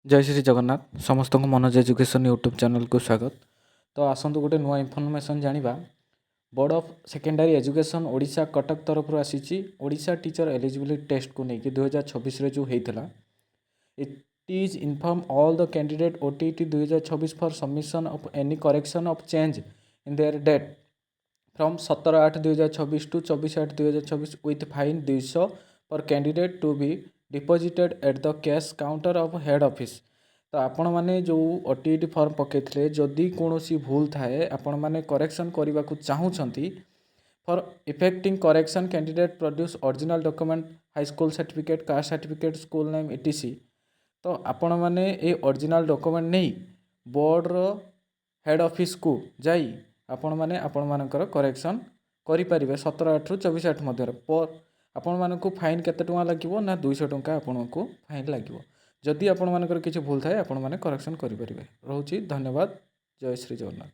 जय श्री जगन्नाथ समस्त को मनोज एजुकेशन यूट्यूब चैनल को स्वागत। तो आसतु गोटे नुआ इनफर्मेशन जानिबा। Board of secondary education Odisha Cuttack तरफ आसी ओडिशा टीचर एलिजिबिलिटी टेस्ट को लेकिन 2026 जो होता it is inform all the candidate OTT 2026 for submission of any correction of change in there date from 17/8/2026 to 24/8/2026 with fine 200 per candidate to be deposited at the cash counter of head office. तो आपण मैंने जो OTT form पकईले जदि कौन भूल थाए आपण मैंने करेक्शन करने को चाहूँगी for effecting correction candidate produce original document high school certificate caste certificate school name etc.. तो आपण मैंने ये ओरिजिनल डॉक्यूमेंट नहीं बोर्डर हेड ऑफिस को जाई आपण मैंने आपण मानकर करेक्शन करें 17/8 ରୁ 24/8 मध्य पर आपण मानक फाइन केते टଙ୍କା लगे ना 200 टଙ୍କା आपण को फाइन लगे जदि आपण मानकर किसी भूल थाए आपण माने करेक्शन करें। रोची धन्यवाद। जय श्री जगन्नाथ।